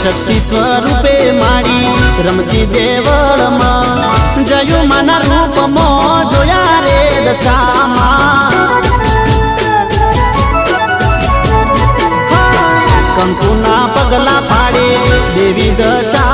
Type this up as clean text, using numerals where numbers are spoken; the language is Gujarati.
शक्ति स्वरूपे माड़ी रमती देवळમાં जयो माना रूपમાં જોયા રે દશામાં કંકુના પગલા પાડે દેવી દશા